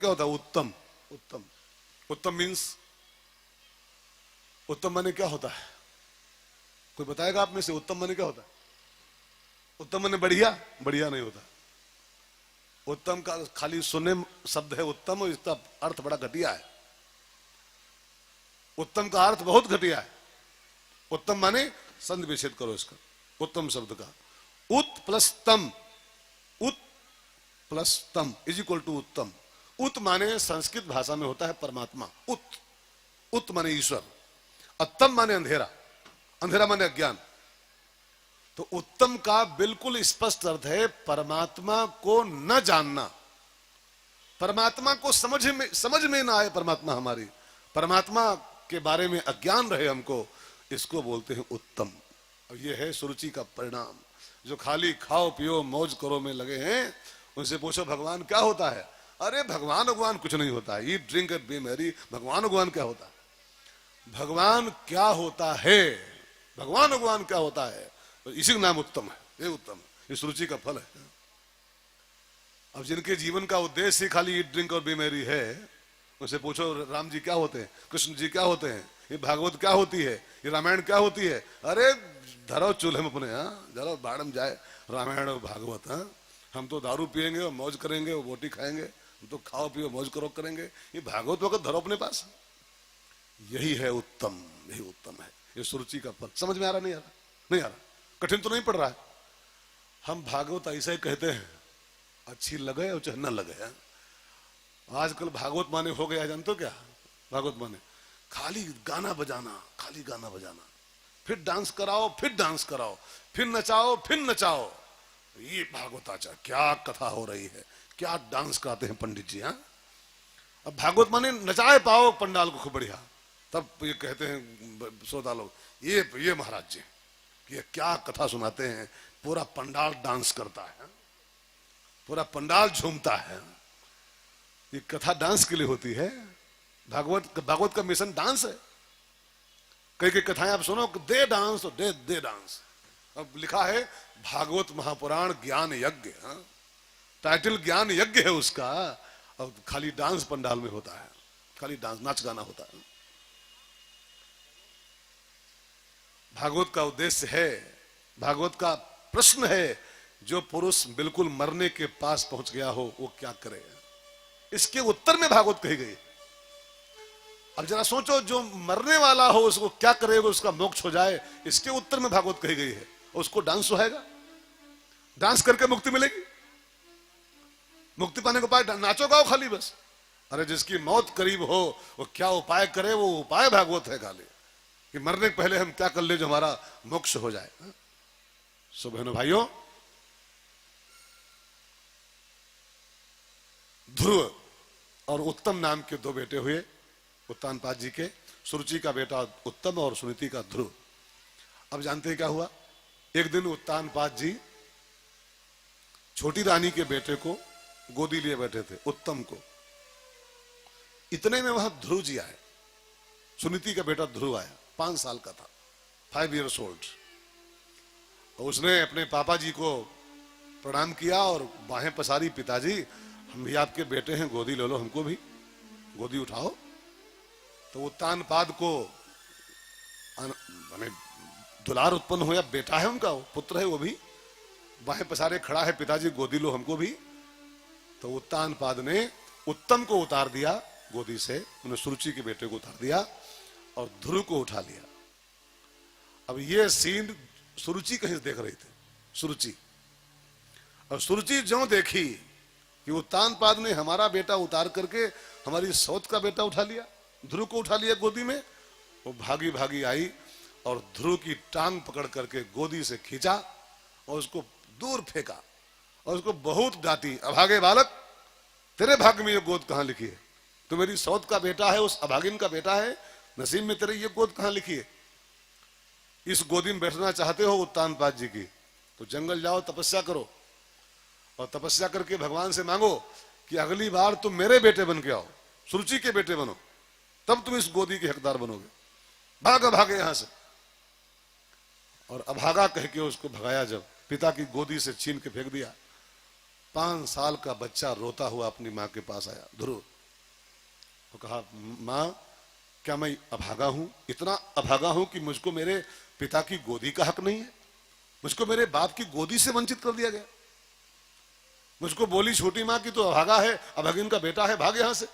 क्या होता है? उत्तम। उत्तम, उत्तम मीन्स, उत्तम माने क्या होता है? कोई बताएगा आप में से उत्तम माने क्या होता है? उत्तम माने बढ़िया? बढ़िया नहीं होता। उत्तम का खाली सुनने शब्द है उत्तम, और इसका अर्थ बड़ा घटिया है। उत्तम का अर्थ बहुत घटिया है। उत्तम माने संधि विच्छेद करो इसका, उत्तम शब्द का। उत प्लस तम, उत प्लस तम इज इक्वल टू उत्तम। उत माने संस्कृत भाषा में होता है परमात्मा, उत। उत माने ईश्वर, अत्तम माने अंधेरा, अंधेरा माने अज्ञान। तो उत्तम का बिल्कुल स्पष्ट अर्थ है परमात्मा को न जानना, परमात्मा को समझ में ना आए परमात्मा हमारी, परमात्मा के बारे में अज्ञान रहे हमको, इसको बोलते हैं उत्तम। और ये है सुरुचि का परिणाम। जो खाली खाओ पियो मौज करो में लगे हैं, उनसे पूछो भगवान क्या होता है? अरे भगवान भगवान कुछ नहीं होता है, eat drink and B Mary. भगवान भगवान क्या होता है? भगवान क्या होता है? भगवान भगवान क्या होता है? तो इसी का नाम उत्तम है। ये उत्तम, ये सुरुचि का फल है। अब जिनके जीवन का उद्देश्य खाली ईट ड्रिंक और बी मैरी है, उनसे पूछो राम जी क्या होते हैं, कृष्ण जी क्या होते हैं, ये भागवत क्या होती है, ये रामायण क्या होती है? अरे धरो चूल्हे में अपने, धरो बाड़ में जाए रामायण और भागवत। हम तो दारू पियेंगे और मौज करेंगे और रोटी खाएंगे, हम तो खाओ पियो मौज करो करेंगे, ये भागवत वगैरह धरो अपने पास। यही है उत्तम, यही उत्तम है। ये सुरुचि का फल। समझ में आ रहा? नहीं आ रहा? नहीं आ रहा? कठिन तो नहीं पड़ रहा है? हम भागवत ऐसा ही कहते हैं, अच्छी लगे और चाहे न लगे। आजकल भागवत माने हो गया, जानते हो क्या भागवत माने? खाली गाना बजाना, खाली गाना बजाना, फिर डांस कराओ, फिर डांस कराओ, फिर नचाओ, फिर नचाओ। ये भागवत आचार, क्या कथा हो रही है, क्या डांस कराते हैं पंडित जी। अब भागवत माने नचाए पाओ पंडाल को खूब बढ़िया, तब ये कहते हैं श्रोता लोग, ये महाराज जी ये क्या कथा सुनाते हैं, पूरा पंडाल डांस करता है, पूरा पंडाल झूमता है। ये कथा डांस के लिए होती है। भागवत का मिशन डांस है। कई कई कथाएं आप सुनो, दे डांस और दे डांस। अब लिखा है भागवत महापुराण ज्ञान यज्ञ, टाइटल ज्ञान यज्ञ है उसका, और खाली डांस पंडाल में होता है, खाली डांस नाच गाना होता है। भागवत का उद्देश्य है, भागवत का प्रश्न है, जो पुरुष बिल्कुल मरने के पास पहुंच गया हो वो क्या करे? इसके उत्तर में भागवत कही गई। अब जरा सोचो, जो मरने वाला हो उसको क्या करेगा, उसका मोक्ष हो जाए, इसके उत्तर में भागवत कही गई है। उसको डांस सुहाएगा, डांस करके मुक्ति मिलेगी। मुक्ति पाने को उपाय नाचो गाओ खाली बस। अरे जिसकी मौत करीब हो वो क्या उपाय करे, वो उपाय भागवत है खाली, कि मरने के पहले हम क्या कर ले जो हमारा मोक्ष हो जाए। सो बहनों भाइयों, ध्रुव और उत्तम नाम के दो बेटे हुए उत्तानपाद जी के। सुरुचि का बेटा उत्तम और सुनीति का ध्रुव। अब जानते हैं क्या हुआ? एक दिन उत्तानपाद जी छोटी रानी के बेटे को गोदी लिए बैठे थे, उत्तम को। इतने में वहां ध्रुव जी आए, सुनीति का बेटा ध्रुव आया, 5 साल का था, 5 years old। और उसने अपने पापा जी को प्रणाम किया और बाहें पसारी, पिताजी हम भी आपके बेटे हैं, गोदी ले लो, हमको भी गोदी उठाओ। तो उत्तानपाद को माने दुलार उत्पन्न हुआ, बेटा है उनका, पुत्र है, वो भी बाहें पसारे खड़ा है, पिताजी गोदी लो हमको भी। तो उत्तानपाद ने उत्तम को उतार दिया गोदी से, उन्होंने सुरुचि के बेटे को उतार दिया और ध्रुव को उठा लिया। अब ये सीन सुरुचि कहीं देख रही थी, सुरुचि। और सुरुचि जो देखी कि उत्तानपाद ने हमारा बेटा उतार करके हमारी सौत का बेटा उठा लिया, ध्रुव को उठा लिया गोदी में, वो भागी भागी आई और ध्रुव की टांग पकड़ करके गोदी से खींचा और उसको दूर फेंका और उसको बहुत डांटी, अभागे बालक, तेरे भाग्य में ये गोद कहां लिखी है? तो मेरी सौत का बेटा है, उस अभागिन का बेटा है, नसीब में तेरे ये गोद कहां लिखी है? इस गोदी में बैठना चाहते हो उत्तानपाद जी की, तो जंगल जाओ, तपस्या करो और तपस्या करके भगवान से मांगो कि अगली बार तुम मेरे बेटे बन के आओ, सुरुचि के बेटे बनो, तब तुम इस गोदी के हकदार बनोगे। भाग भागे यहां से। और अभागा कह के उसको भगाया, जब पिता की गोदी से छीन के फेंक दिया। 5 साल का बच्चा रोता हुआ अपनी मां के पास आया, ध्रुव। वो कहा, माँ क्या मैं अभागा हूं, इतना अभागा हूं कि मुझको मेरे पिता की गोदी का हक नहीं है, मुझको मेरे बाप की गोदी से वंचित कर दिया गया। मुझको बोली छोटी माँ की तो अभागा है, अभागिन का बेटा है, भाग यहां से।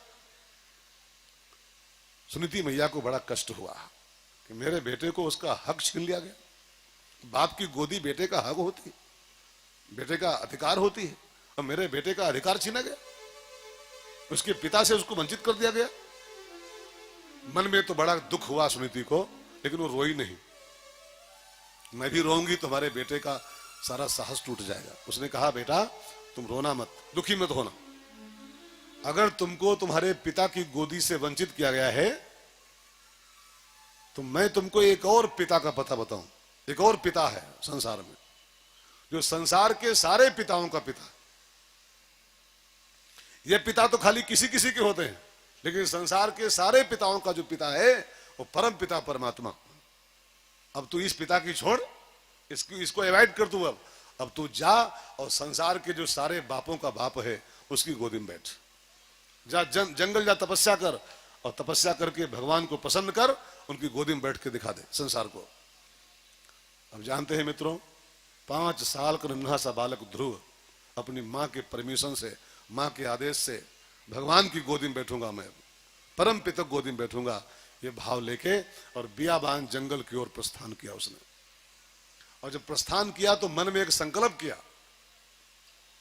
सुनीति मैया को बड़ा कष्ट हुआ कि मेरे बेटे को उसका हक छीन लिया गया। बाप की गोदी बेटे का हक होती है, बेटे का अधिकार होती है, और मेरे बेटे का अधिकार छीना गया, उसके पिता से उसको वंचित कर दिया गया। मन में तो बड़ा दुख हुआ सुनीति को, लेकिन वो रोई नहीं। मैं भी रोऊंगी तुम्हारे बेटे का सारा साहस टूट जाएगा। उसने कहा, बेटा तुम रोना मत, दुखी मत होना। अगर तुमको तुम्हारे पिता की गोदी से वंचित किया गया है तो मैं तुमको एक और पिता का पता बताऊं। एक और पिता है संसार में, जो संसार के सारे पिताओं का पिता। ये पिता तो खाली किसी किसी के होते हैं, लेकिन संसार के सारे पिताओं का जो पिता है वो परम पिता परमात्मा। अब तू इस पिता की छोड़, इसको अवॉइड कर तू। अब तू जा और संसार के जो सारे बापों का बाप है उसकी गोदी में बैठ जा, जंगल जा, तपस्या कर, और तपस्या करके भगवान को प्रसन्न कर, उनकी गोदी में बैठ के दिखा दे संसार को। अब जानते हैं मित्रों, 5 साल का नन्हा सा बालक ध्रुव अपनी माँ के परमिशन से, माँ के आदेश से भगवान की गोदी में बैठूंगा, मैं परम पिता गोदी में बैठूंगा, ये भाव लेके और बियाबान जंगल की ओर प्रस्थान किया उसने। और जब प्रस्थान किया तो मन में एक संकल्प किया।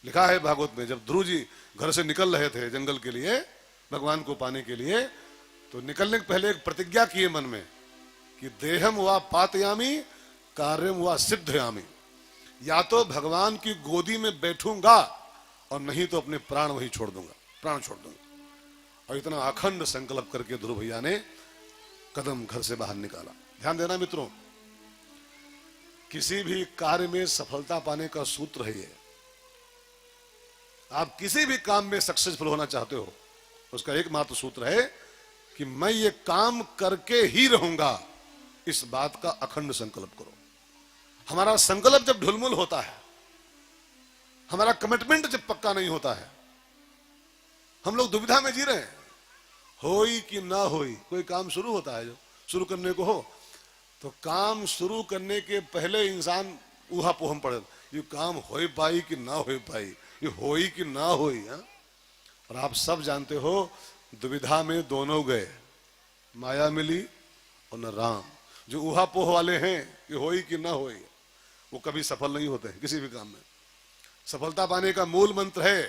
लिखा है भागवत में, जब ध्रुव जी घर से निकल रहे थे जंगल के लिए, भगवान को पाने के लिए, तो निकलने के पहले एक प्रतिज्ञा किए मन में कि देहम व पातयामी कार्यम व सिद्धयामी। या तो भगवान की गोदी में बैठूंगा और नहीं तो अपने प्राण वहीं छोड़ दूंगा, प्राण छोड़ दूंगा। और इतना अखंड संकल्प करके ध्रुव भैया ने कदम घर से बाहर निकाला। ध्यान देना मित्रों, किसी भी कार्य में सफलता पाने का सूत्र है ये। आप किसी भी काम में सक्सेसफुल होना चाहते हो, उसका एकमात्र सूत्र है कि मैं ये काम करके ही रहूंगा। इस बात का अखंड संकल्प करो। हमारा संकल्प जब ढुलमुल होता है, हमारा कमिटमेंट जब पक्का नहीं होता है, हम लोग दुविधा में जी रहे हैं, होई कि ना होई। कोई काम शुरू होता है, जो शुरू करने को हो, तो काम शुरू करने के पहले इंसान ऊहापोह पड़े, ये काम हो पाई कि ना हो पाई, ये होई कि ना होई। और आप सब जानते हो, दुविधा में दोनों गए, माया मिली और न राम। जो ऊहापोह वाले हैं कि होई कि ना होई, वो कभी सफल नहीं होते हैं किसी भी काम में। सफलता पाने का मूल मंत्र है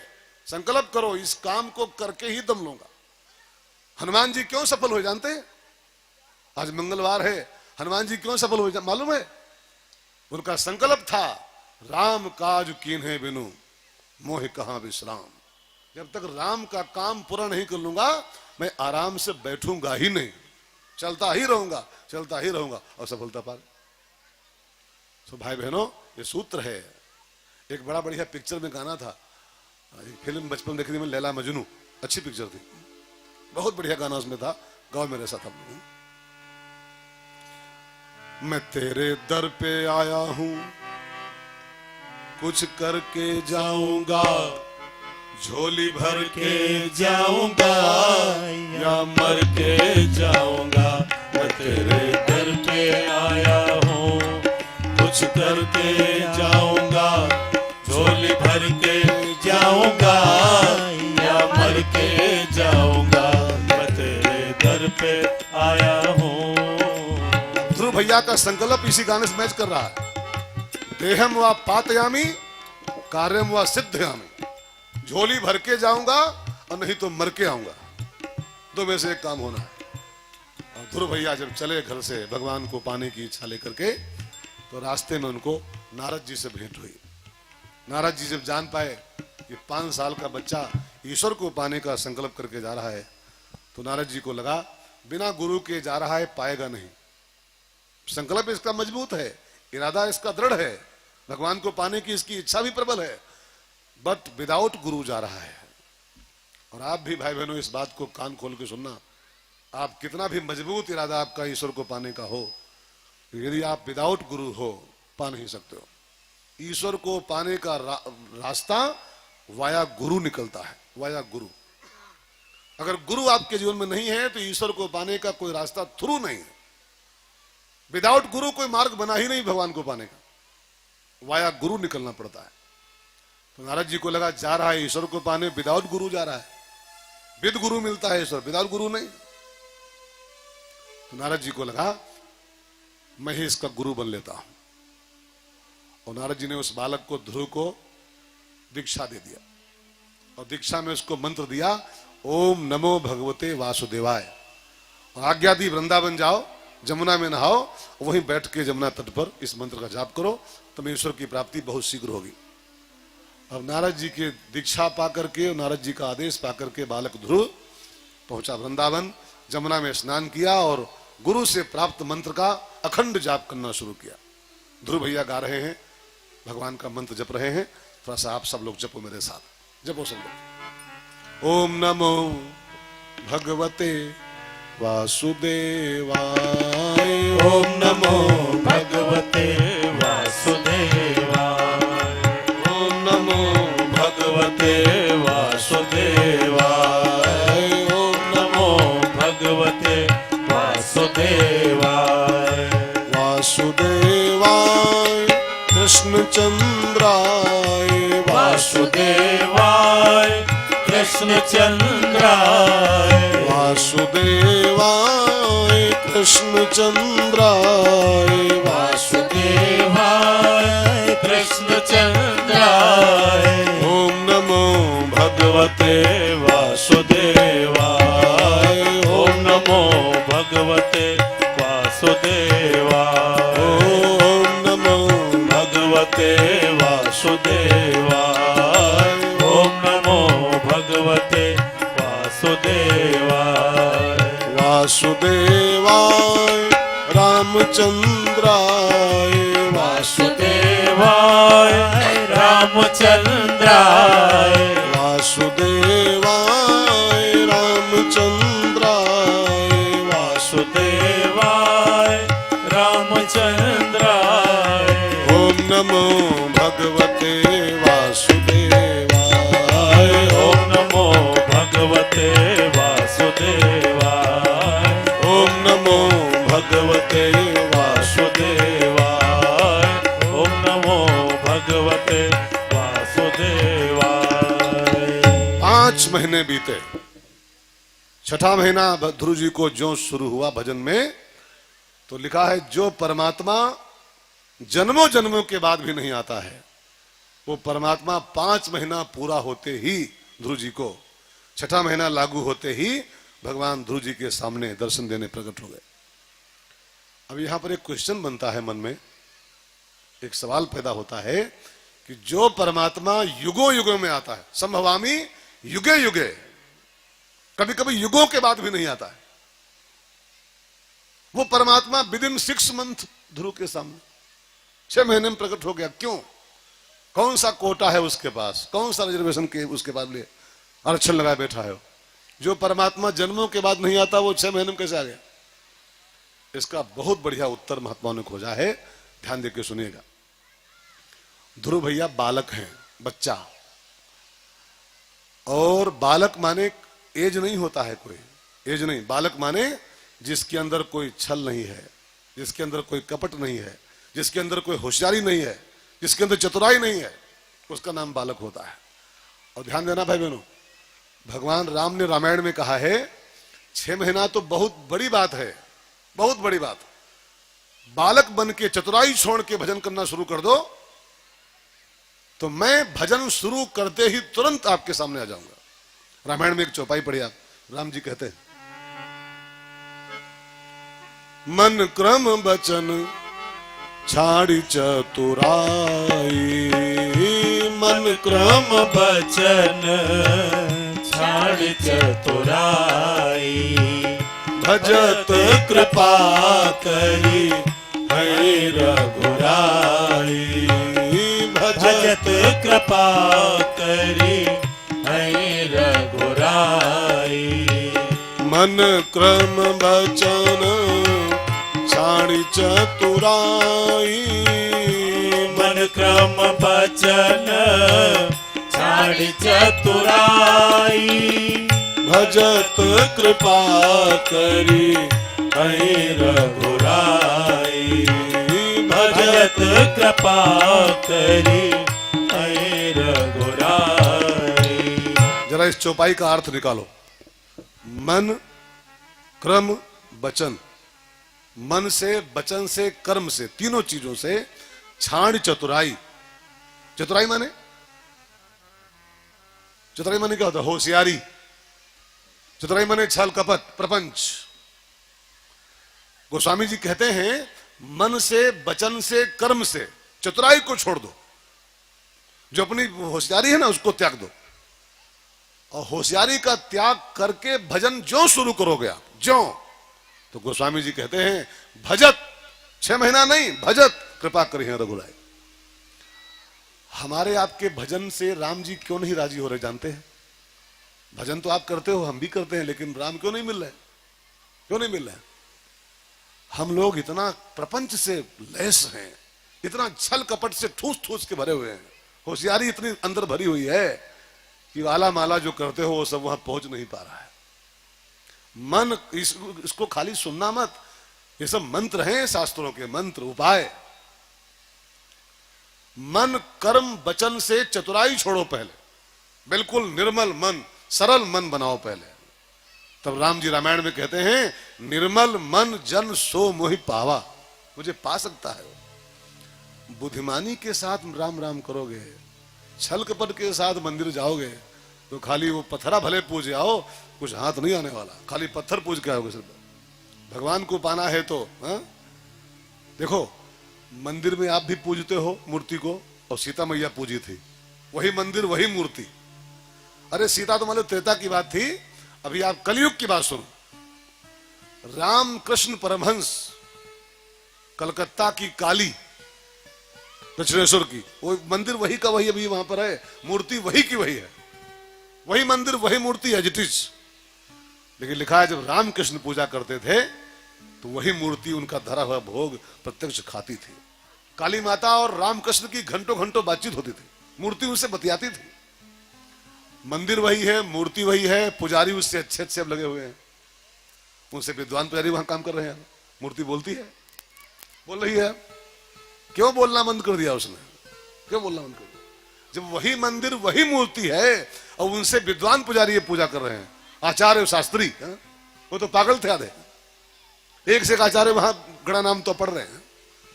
संकल्प करो, इस काम को करके ही दम लूंगा। हनुमान जी क्यों सफल हो जानते हैं? आज मंगलवार है, हनुमान जी क्यों सफल हो मालूम है? उनका संकल्प था, राम काज कीन्हे बिनु मोह कहां विश्राम। जब तक राम का काम पूरा नहीं कर लूंगा, मैं आराम से बैठूंगा ही नहीं, चलता ही रहूंगा, चलता ही रहूंगा और सफलता पा। तो भाई बहनों, ये सूत्र है। एक बड़ा बढ़िया पिक्चर में गाना था, एक फिल्म बचपन में देखी थी मैं, लैला मजनू, अच्छी पिक्चर थी, बहुत बढ़िया गाना उसमें था, गाँव में रहता था। मैं तेरे दर पे आया हूं, कुछ करके जाऊंगा, झोली भर के जाऊंगा या मर के जाऊंगा। मैं तेरे दर पे आया हूं, कुछ करके जाऊंगा, झोली भर के जाऊंगा या मर के जाऊंगा। मैं तेरे दर पे आया हूं। ध्रुव भैया का संकल्प इसी गाने से मैच कर रहा है। देहम व पातयामी कार्यम व सिद्धयामी। झोली भर के जाऊंगा और नहीं तो मर के आऊंगा, दो में से एक काम होना है। और ध्रुव भैया जब चले घर से भगवान को पाने की इच्छा लेकर के, तो रास्ते में उनको नारद जी से भेंट हुई। नारद जी जब जान पाए कि 5 साल का बच्चा ईश्वर को पाने का संकल्प करके जा रहा है, तो नारद जी को लगा बिना गुरु के जा रहा है, पाएगा नहीं। संकल्प इसका मजबूत है, इरादा इसका दृढ़ है, भगवान को पाने की इसकी इच्छा भी प्रबल है, बट विदाउट गुरु जा रहा है। और आप भी भाई बहनों इस बात को कान खोल के सुनना, आप कितना भी मजबूत इरादा आपका ईश्वर को पाने का हो, यदि आप विदाउट गुरु हो, पा नहीं सकते हो। ईश्वर को पाने का रास्ता वाया गुरु निकलता है, वाया गुरु। अगर गुरु आपके जीवन में नहीं है तो ईश्वर को पाने का कोई रास्ता थ्रू नहीं है। विदाउट गुरु कोई मार्ग बना ही नहीं भगवान को पाने का, वाया गुरु निकलना पड़ता है। तो नारद जी को लगा जा रहा है ईश्वर को पाने, विदाउट गुरु जा रहा है, विद गुरु मिलता है ईश्वर, विदाउट गुरु नहीं। तो नारद जी को लगा मैं ही इसका गुरु बन लेता हूं, और नारद जी ने उस बालक को, ध्रुव को दीक्षा दे दिया, और दीक्षा में उसको मंत्र दिया, ओम नमो भगवते वासुदेवाय, और आज्ञा दी वृंदावन जाओ, जमुना में नहाओ, वहीं बैठ के जमुना तट पर इस मंत्र का जाप करो, तुम्हें ईश्वर की प्राप्ति बहुत शीघ्र होगी। अब नारद जी के दीक्षा पाकर के, नारद जी का आदेश पाकर के बालक ध्रुव पहुंचा वृंदावन, जमुना में स्नान किया और गुरु से प्राप्त मंत्र का अखंड जाप करना शुरू किया। ध्रुव भैया गा रहे हैं, भगवान का मंत्र जप रहे हैं, थोड़ा सा आप सब लोग जपो मेरे साथ, जपो सब लोग। ओम नमो भगवते वासुदेवाय, ओम नमो भगवते वासुदेवाय, ओम नमो भगवते वासुदेवाय, ओम नमो भगवते वासुदेवाय, वासुदेवाय कृष्णचंद्राय, वासुदेवाय कृष्णचंद्राय, वासुदेवाय कृष्णचंद्राय, वासुदेवाय कृष्णचंद्राय, ओम नमो भगवते वासुदेवाय, ओम नमो भगवते वासुदेवाय, ओम नमो भगवते वासुदेवाय, ओम नमो भगवते वासुदेवाय, वासुदेवाय रामचंद्राय, वासुदेवाय रामचंद्राय, वासुदेवाय रामचंद्राय, वासुदेवाय रामचंद्राय, ओम नमो भगवते वासुदेवाय, ओम नमो भगवते वासुदेवाय, ओम नमो भगवते वासुदेवाय, ओम नमो भगवते वासुदेवाय। 5 महीने बीते, छठा महीना ध्रुव जी को जो शुरू हुआ भजन में, तो लिखा है जो परमात्मा जन्मों जन्मों के बाद भी नहीं आता है, वो परमात्मा 5 महीना पूरा होते ही ध्रुव जी को, छठा महीना लागू होते ही भगवान ध्रुव जी के सामने दर्शन देने प्रकट हो गए। अब यहां पर एक क्वेश्चन बनता है मन में, एक सवाल पैदा होता है कि जो परमात्मा युगों युगों में आता है, संभवामी युगे युगे, कभी कभी युगों के बाद भी नहीं आता है, वो परमात्मा विद इन 6 मंथ ध्रुव के सामने 6 महीने में प्रकट हो गया। क्यों? कौन सा कोटा है उसके पास, कौन सा रिजर्वेशन के उसके पास ले आरक्षण लगाए बैठा है? जो परमात्मा जन्मों के बाद नहीं आता वो 6 महीने में कैसे आ गया? इसका बहुत बढ़िया उत्तर महात्माओं ने खोजा है, ध्यान देकर सुनिएगा। ध्रुव भैया बालक हैं, बच्चा, और बालक माने एज नहीं होता है, कोई एज नहीं, बालक माने जिसके अंदर कोई छल नहीं है, जिसके अंदर कोई कपट नहीं है, जिसके अंदर कोई होशियारी नहीं है, जिसके अंदर चतुराई नहीं है, उसका नाम बालक होता है। और ध्यान देना भाई बहनों, भगवान राम ने रामायण में कहा है 6 महीना तो बहुत बड़ी बात है, बहुत बड़ी बात। बालक बन के चतुराई छोड़ के भजन करना शुरू कर दो तो मैं भजन शुरू करते ही तुरंत आपके सामने आ जाऊंगा। रामायण में एक चौपाई पढ़ी आप, राम जी कहते हैं, मन क्रम बचन छाड़ी चतुराई, मन क्रम बचन छाड़ी चतुराई, भजत कृपा करी है रघुराई, भजत कृपा करी है रघुराई, मन क्रम बचन छाड़ी चतुराई, मन क्रम बचन छाड़ी चतुराई, भजत कृपा करी ऐ रघुराई भजत कृपा करी ऐ रघुराई। जरा इस चौपाई का अर्थ निकालो। मन, क्रम, वचन। मन से, वचन से, कर्म से, तीनों चीजों से छाण चतुराई। चतुराई माने, चतुराई माने क्या होता है? होशियारी। चतुराई माने छल कपट प्रपंच। गोस्वामी जी कहते हैं मन से, वचन से, कर्म से चतुराई को छोड़ दो। जो अपनी होशियारी है ना उसको त्याग दो, और होशियारी का त्याग करके भजन जो शुरू करोगे आप, जो, तो गोस्वामी जी कहते हैं भजत, 6 महीना नहीं, भजत कृपा करी है रघुराई। हमारे आपके भजन से राम जी क्यों नहीं राजी हो रहे जानते हैं? भजन तो आप करते हो, हम भी करते हैं, लेकिन राम क्यों नहीं मिल रहे? क्यों नहीं मिल रहे? हम लोग इतना प्रपंच से लैस हैं, इतना छल कपट से ठूस ठूस के भरे हुए हैं, होशियारी इतनी अंदर भरी हुई है कि आला माला जो करते हो वो सब वहां पहुंच नहीं पा रहा है। मन, इसको खाली सुनना मत, ये सब मंत्र हैं, शास्त्रों के मंत्र, उपाय। मन, कर्म, वचन से चतुराई छोड़ो पहले, बिल्कुल निर्मल मन, सरल मन बनाओ पहले। तब राम जी रामायण में कहते हैं निर्मल मन जन सो मोहि पावा, मुझे पा सकता है। बुद्धिमानी के साथ राम राम करोगे, छल कपट के साथ मंदिर जाओगे तो खाली वो पत्थरा भले पूज आओ, कुछ हाथ नहीं आने वाला, खाली पत्थर पूज के आओगे सिर्फ। भगवान को पाना है तो देखो, मंदिर में आप भी पूजते हो मूर्ति को, और सीता मैया पूजी थी, वही मंदिर वही मूर्ति। अरे सीता तो मान लो त्रेता की बात थी, अभी आप कलयुग की बात सुनो। राम कृष्ण परमहंस कलकत्ता की काली दक्षिणेश्वर की, वो मंदिर वही का वही अभी वहां पर है, मूर्ति वही की वही है, वही मंदिर वही मूर्ति है जिटिस। लेकिन लिखा है जब राम कृष्ण पूजा करते थे तो वही मूर्ति उनका धरा हुआ भोग प्रत्यक्ष खाती थी। काली माता और रामकृष्ण की घंटों घंटों बातचीत होती थी, मूर्ति उससे बतियाती थी। मंदिर वही है, मूर्ति वही है, पुजारी उससे अच्छे अच्छे अब लगे हुए हैं, उनसे विद्वान पुजारी वहां काम कर रहे हैं। मूर्ति बोलती है, बोल रही है, क्यों बोलना बंद कर दिया उसने? क्यों बोलना बंद कर दिया? जब वही मंदिर वही मूर्ति है और उनसे विद्वान पुजारी ये पूजा कर रहे हैं, आचार्य शास्त्री, वो तो पागल थे आधे, एक से एक आचार्य वहां गणा नाम तो पढ़ रहे हैं,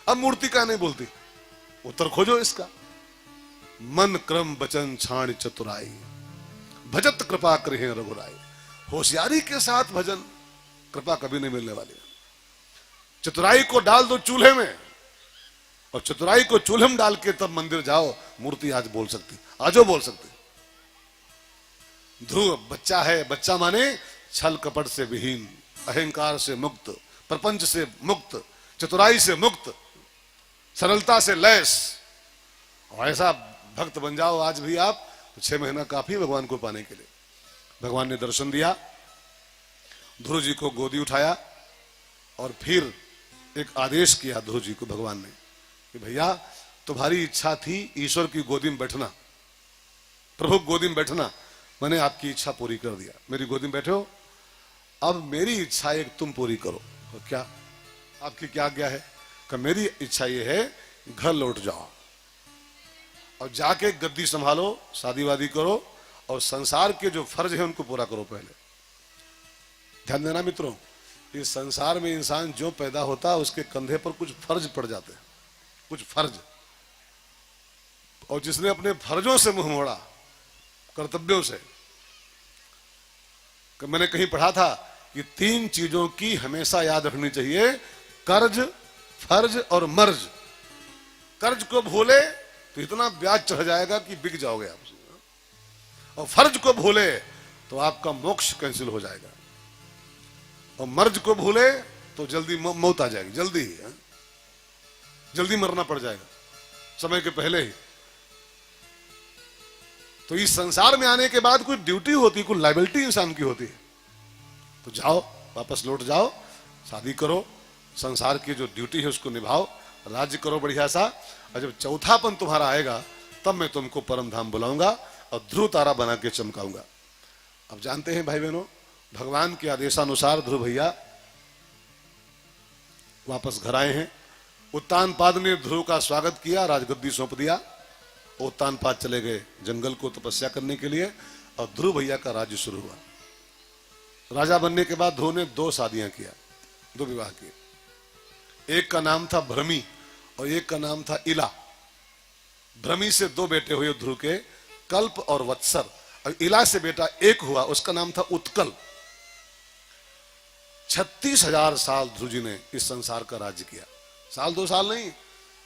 अब मूर्ति का नहीं बोलती। उत्तर खोजो इसका। मन, क्रम, वचन, छाण चतुराई, भजत कृपा करी रघुराई। होशियारी के साथ भजन, कृपा कभी नहीं मिलने वाली। चतुराई को डाल दो चूल्हे में, और चतुराई को चूल्हे में डाल के तब मंदिर जाओ, मूर्ति आज बोल सकती, आजो बोल सकती। ध्रुव बच्चा है, बच्चा माने छल कपट से विहीन, अहंकार से मुक्त, प्रपंच से मुक्त, चतुराई से मुक्त, सरलता से लैस। और ऐसा भक्त बन जाओ आज भी आप, तो 6 महीना काफी भगवान को पाने के लिए। भगवान ने दर्शन दिया, ध्रुव जी को गोदी उठाया, और फिर एक आदेश किया ध्रुव जी को भगवान ने कि भैया तुम्हारी इच्छा थी ईश्वर की गोदी में बैठना, प्रभु गोदी में बैठना, मैंने आपकी इच्छा पूरी कर दिया, मेरी गोदी में बैठे हो, अब मेरी इच्छा एक तुम पूरी करो। और क्या आपकी क्या आज्ञा है? कि मेरी इच्छा ये है घर लौट जाओ और जाके गद्दी संभालो, शादी वादी करो, और संसार के जो फर्ज है उनको पूरा करो पहले। ध्यान देना मित्रों, इस संसार में इंसान जो पैदा होता है उसके कंधे पर कुछ फर्ज पड़ जाते हैं, कुछ फर्ज, और जिसने अपने फर्जों से मुंह मोड़ा, कर्तव्यों से, मैंने कहीं पढ़ा था कि 3 चीजों की हमेशा याद रखनी चाहिए, कर्ज, फर्ज और मर्ज। कर्ज को भूले तो इतना ब्याज चढ़ जाएगा कि बिक जाओगे आप, और फर्ज को भूले तो आपका मोक्ष कैंसिल हो जाएगा, और मर्ज को भूले तो जल्दी मौत आ जाएगी, जल्दी ही, जल्दी मरना पड़ जाएगा समय के पहले ही। तो इस संसार में आने के बाद कोई ड्यूटी होती, कोई लायबिलिटी इंसान की होती है, तो जाओ, वापस लौट जाओ, शादी करो, संसार की जो ड्यूटी है उसको निभाओ, राज्य करो बढ़िया सा, और जब चौथापन तुम्हारा आएगा तब मैं तुमको परम धाम बुलाऊंगा और ध्रुव तारा बना के चमकाऊंगा। अब जानते हैं भाई बहनों, भगवान के आदेशानुसार ध्रुव भैया वापस घर आए हैं। उत्तानपाद ने ध्रुव का स्वागत किया, राजगद्दी सौंप दिया। उत्तानपाद चले गए जंगल को तपस्या करने के लिए और ध्रुव भैया का राज्य शुरू हुआ। राजा बनने के बाद ध्रुव ने 2 शादियां किया, 2 विवाह किए। एक का नाम था भ्रमी और एक का नाम था इला। भ्रमी से 2 बेटे हुए ध्रुव के, कल्प और वत्सर। और इला से बेटा एक हुआ, उसका नाम था उत्कल। 36,000 साल ध्रुव जी ने इस संसार का राज्य किया। साल 2 साल नहीं,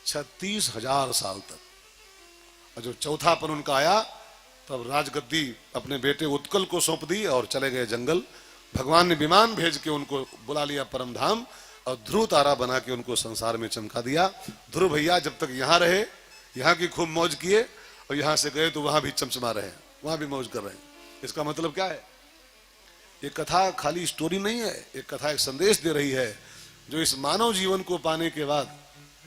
36,000 साल तक। और जब चौथापन उनका आया तब राजगद्दी अपने बेटे उत्कल को सौंप दी और चले गए जंगल। भगवान ने विमान भेज के उनको बुला लिया परम धाम और ध्रुव तारा बना के उनको संसार में चमका दिया। ध्रुव भैया जब तक यहां रहे, यहां की खूब मौज किए और यहां से गए तो वहां भी चमचमा रहे, वहां भी मौज कर रहे हैं। इसका मतलब क्या है? ये कथा खाली स्टोरी नहीं है, एक कथा एक संदेश दे रही है। जो इस मानव जीवन को पाने के बाद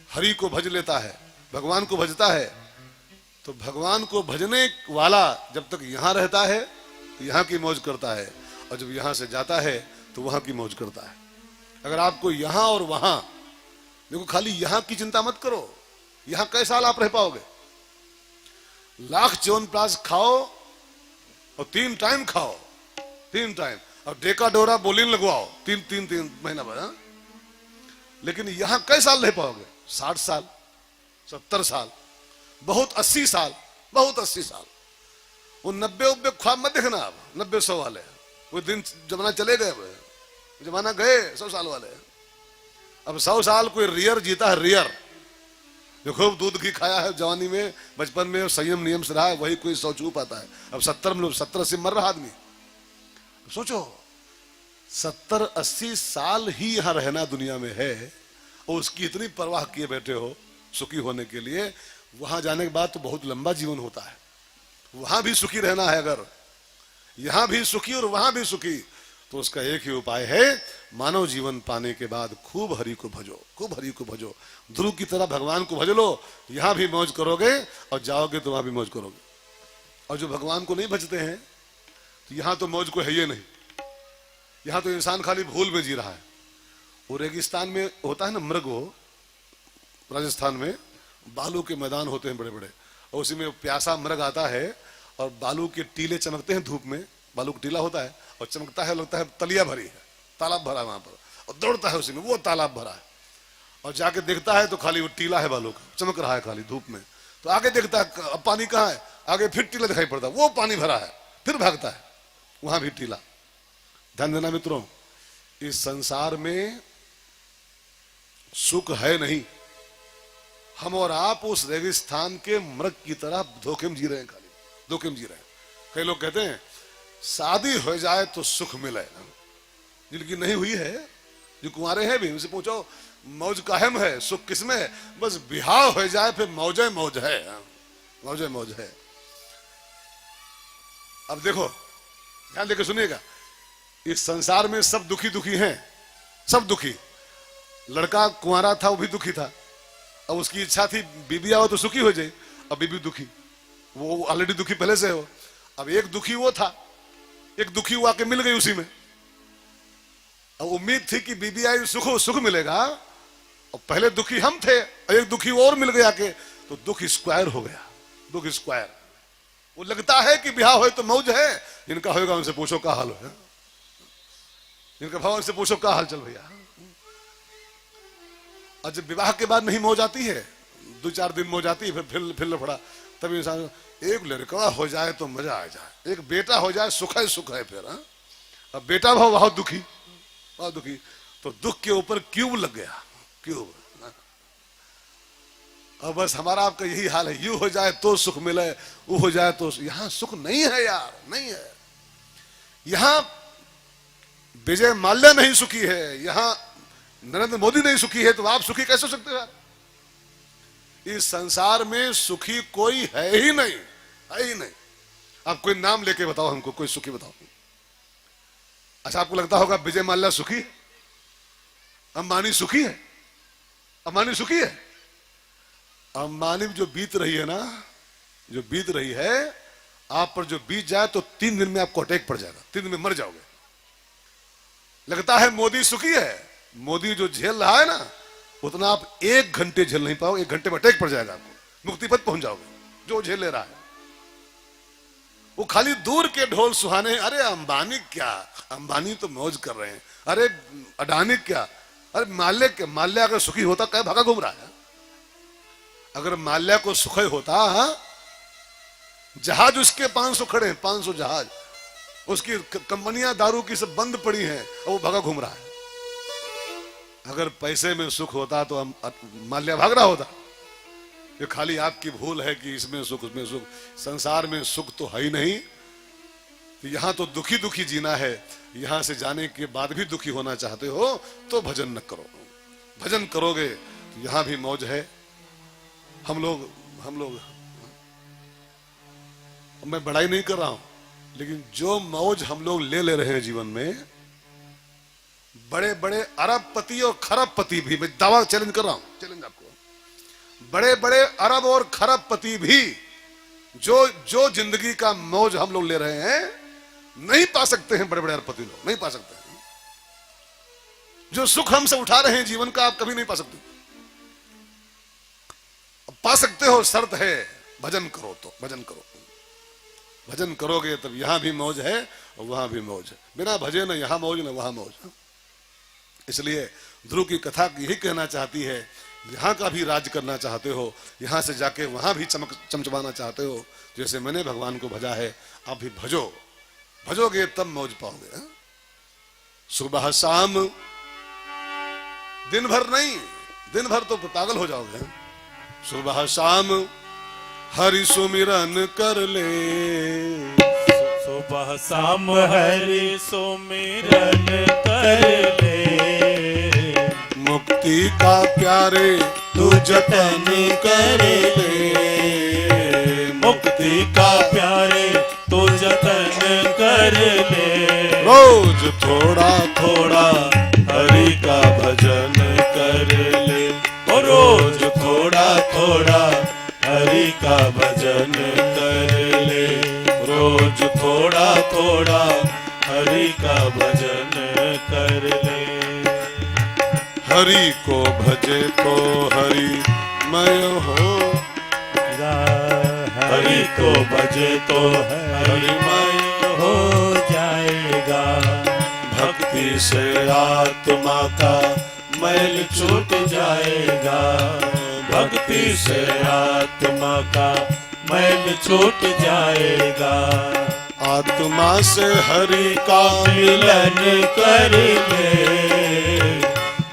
हरि को भज लेता है, भगवान को भजता है, तो भगवान को भजने वाला जब तक यहां रहता है तो यहां की मौज करता है, और जब यहां से जाता है तो वहां की मौज करता है। अगर आपको यहां और वहां, देखो खाली यहां की चिंता मत करो, यहां कई साल आप रह पाओगे? लाख च्यवनप्राश खाओ और 3 टाइम खाओ, 3 टाइम, और डेका डोरा बोलिन लगवाओ 3 महीना बाद, हाँ? लेकिन यहां कई साल रह पाओगे? 60 साल, 70 साल, बहुत 80 साल, बहुत 80 साल। वो 90 ख्वाब मत देखना आप, 90-100 वाले, वो दिन जमाना चले गए, जमाना गए 100 साल वाले। अब 100 साल कोई रियर जीता है, रियर, जो खूब दूध घी खाया है जवानी में, बचपन में संयम नियम से रहा है, वही कोई 100 छू पाता है। अब 70-80 मर रहा आदमी। सोचो 70-80 साल ही यहां रहना दुनिया में है और उसकी इतनी परवाह किए बैठे हो सुखी होने के लिए। वहां जाने के बाद तो बहुत लंबा जीवन होता है, वहां भी सुखी रहना है। अगर यहां भी सुखी और वहां भी सुखी, तो उसका एक ही उपाय है, मानव जीवन पाने के बाद खूब हरि को भजो, खूब हरि को भजो। ध्रुव की तरह भगवान को भज लो, यहां भी मौज करोगे और जाओगे तो वहां भी मौज करोगे। और जो भगवान को नहीं भजते हैं तो यहां तो मौज को है ही नहीं, यहां तो इंसान खाली भूल में जी रहा है। वो रेगिस्तान में होता है ना मृग, हो राजस्थान में बालू के मैदान होते हैं बड़े बड़े, और उसी में प्यासा मृग आता है और बालू के टीले चमकते हैं धूप में, बालू का टीला होता है और चमकता है, लगता है तलिया भरी है, तालाब भरा है वहां पर, और दौड़ता है उसी में, वो तालाब भरा है। और जाके देखता है तो खाली वो टीला है, बालू का चमक रहा है खाली धूप में। तो आगे देखता है अब पानी कहाँ है, आगे फिर टीला दिखाई पड़ता है, वो पानी भरा है, फिर भागता है, वहां भी टीला। ध्यान देना मित्रों, इस संसार में सुख है नहीं। हम और आप उस रेगिस्तान के मृग की तरह धोखे में जी रहे हैं, खाली धोखे में जी रहे हैं। कई लोग कहते हैं शादी हो जाए तो सुख मिले, जिनकी नहीं हुई है, जो कुंवारे हैं भी, उनसे पूछो मौज कायम है, सुख किसमें है? बस बिहार हो जाए फिर मौजे मौज है, मौजे मौज है। अब देखो ध्यान देकर सुनिएगा, इस संसार में सब दुखी दुखी हैं, सब दुखी। लड़का कुंवारा था वो भी दुखी था, अब उसकी इच्छा थी बीबी आओ तो सुखी हो जाए, अब बीबी दुखी, वो ऑलरेडी दुखी पहले से हो। अब एक दुखी वो था, एक दुखी वो आके मिल गई उसी में। अब उम्मीद थी कि बीबी आई सुख मिलेगा, और पहले दुखी हम थे और एक दुखी और मिल गया के, तो दुख स्क्वायर हो गया, दुख स्क्वायर। वो लगता है कि ब्याह हो तो मौज है, जिनका होगा उनसे पूछो क्या हाल है, जिनका भाव उनसे पूछो क्या हाल चल भैया। और जब विवाह के बाद नहीं मौज आती है, 2-4 दिन मौज आती है, फिर लफड़ा, तभी इंसान एक लड़का हो जाए तो मजा आ जाए, एक बेटा हो जाए सुख है फिर। अब बेटा भाव बहुत दुखी, बहुत दुखी, तो दुख के ऊपर क्यूब लग गया, क्यूब। अब बस हमारा आपका यही हाल है, यू हो जाए तो सुख मिले, वो हो जाए तो। यहां सुख नहीं है यार, नहीं है। यहां विजय माल्या नहीं सुखी है, यहां नरेंद्र मोदी नहीं सुखी है, तो आप सुखी कैसे हो सकते हो यार? इस संसार में सुखी कोई है ही नहीं, है ही नहीं। आप कोई नाम लेके बताओ हमको, कोई सुखी बताओ। अच्छा आपको लगता होगा विजय माल्या सुखी है, अंबानी सुखी है, अंबानी सुखी है? अंबानी जो बीत रही है ना, जो बीत रही है, आप पर जो बीत जाए तो 3 दिन में आपको अटैक पड़ जाएगा, 3 दिन में मर जाओगे। लगता है मोदी सुखी है, मोदी जो झेल रहा है ना उतना आप 1 घंटे झेल नहीं पाओगे, 1 घंटे में अटैक पड़ जाएगा, आपको मुक्ति पद पहुंच जाओगे जो झेल ले रहा है। वो खाली दूर के ढोल सुहाने, अरे अंबानी क्या, अंबानी तो मौज कर रहे हैं, अरे अडानी क्या, अरे माल्या क्या, माल्या अगर सुखी होता क्या भागा घूम रहा है? अगर माल्या को सुख होता, जहाज उसके 500 खड़े हैं, 500 जहाज, उसकी कंपनियां दारू की सब बंद पड़ी हैं और वो भागा घूम रहा है। अगर पैसे में सुख होता तो माल्या भाग रहा होता। ये खाली आपकी भूल है कि इसमें सुख उसमें सुख, संसार में सुख तो है ही नहीं। यहां तो दुखी दुखी जीना है, यहां से जाने के बाद भी दुखी होना चाहते हो तो भजन न करो। भजन करोगे तो यहां भी मौज है। हम लोग मैं बड़ाई नहीं कर रहा हूं, लेकिन जो मौज हम लोग ले रहे हैं जीवन में, बड़े बड़े अरबपति और खरबपति भी, मैं दावा चैलेंज कर रहा हूं, चैलेंज आपको, बड़े बड़े अरब और खरबपति भी जो जिंदगी का मौज हम लोग ले रहे हैं नहीं पा सकते हैं। बड़े बड़े अरबपति लोग नहीं पा सकते हैं। जो सुख हमसे उठा रहे हैं जीवन का, आप कभी नहीं पा सकते। पा सकते हो, शर्त है भजन करो। तो भजन करो, भजन करोगे तब यहां भी मौज है और वहां भी मौज है। बिना भजे न यहां मौज न वहां मौज। इसलिए ध्रुव की कथा यही कहना चाहती है, यहां का भी राज करना चाहते हो, यहां से जाके वहां भी चमचमाना चाहते हो, जैसे मैंने भगवान को भजा है, आप भी भजो। भजोगे तब मौज पाओगे। सुबह शाम, दिन भर नहीं, दिन भर तो पागल हो जाओगे। सुबह शाम हरि सुमिरन कर ले, सुबह शाम हरि सुमिरन कर ले, मुक्ति का प्यारे तू जतन कर ले, मुक्ति का प्यारे तू जतन कर ले। रोज थोड़ा थोड़ा हरि का भजन कर ले, और रोज थोड़ा थोड़ा हरि का भजन कर ले, रोज थोड़ा थोड़ा हरि का भजन कर ले। हरि को भजे तो हरि मय हो, हरि को भजे तो हरिमय हो जाएगा। भक्ति से आत्मा का मैल छूट जाएगा, भक्ति से आत्मा का मैल छूट जाएगा। आत्मा से हरि का मिलन कर ले,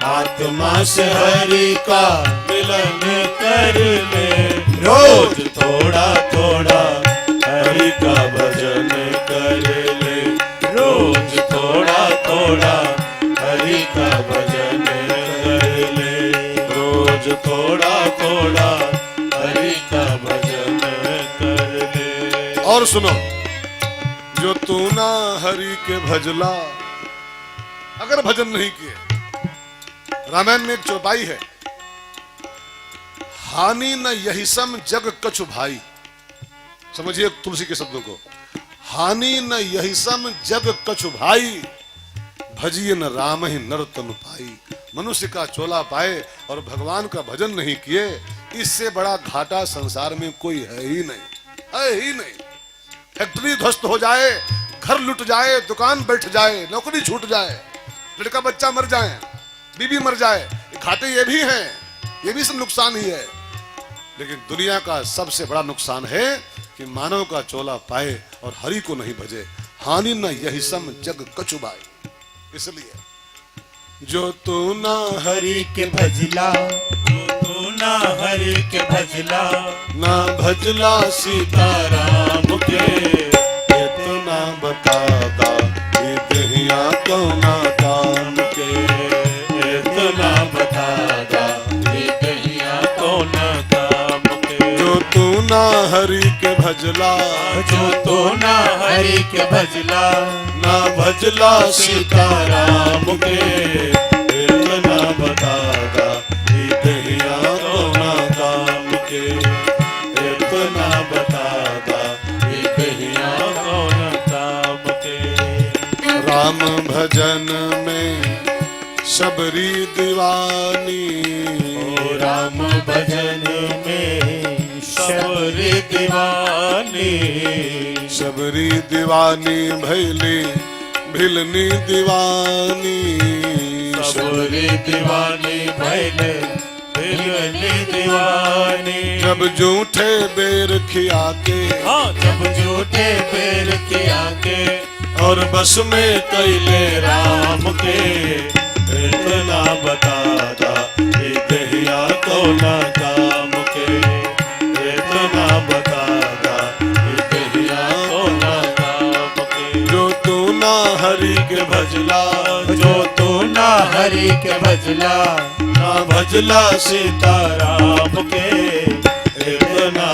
आत्मा से हरि का मिलन कर ले। रोज थोड़ा थोड़ा हरि का भजन कर ले, रोज थोड़ा थोड़ा हरि का भजन कर ले, रोज थोड़ा थोड़ा हरि का भजन कर ले। और सुनो, जो तू ना हरि के भजला, अगर भजन नहीं किए, रामायण में एक चौपाई है, हानि न यही सम जग कछु भाई। समझिए तुलसी के शब्दों को, हानि न यही सम जग कछु भाई, भजिए न राम ही नर तनु पाई। मनुष्य का चोला पाए और भगवान का भजन नहीं किए, इससे बड़ा घाटा संसार में कोई है ही नहीं, है ही नहीं। फैक्ट्री ध्वस्त हो जाए, घर लुट जाए, दुकान बैठ जाए, नौकरी छूट जाए, लड़का बच्चा मर जाए, बीबी मर जाए, घाटे ये भी हैं, ये भी सब नुकसान ही है। लेकिन दुनिया का सबसे बड़ा नुकसान है कि मानव का चोला पाए और हरि को नहीं भजे। हानि न यही सम जग कछु भाई। इसलिए जो तू ना हरि के भजला, जो तू ना हरि के भजला, ना भजला सीताराम के, इतना बतादा ये दहिया कौना काम के, इतना बतादा ये दहिया कौन काम के। जो तू ना हरि के भजला, जो तू ना हरि के भजला, ना भजला सीताराम के, इतना बतादा ये दहिया कौन काम के, इतना बतादा ये दहिया भजन में सबरी दीवानी राम भजन में सबरी दीवानी सबरी दीवानी भैली भिलनी दीवानी सबरी दीवानी भैले भिलनी दीवानी जब जूठे बेर खिया के हाँ जब झूठे पैर किया के और बस में कैले राम के इतना बताता दहिया को ना काम के इतना बताता दहिया को ना काम के जो तू ना हरि के भजला जो तू ना हरि के भजला ना भजला सीताराम के इतना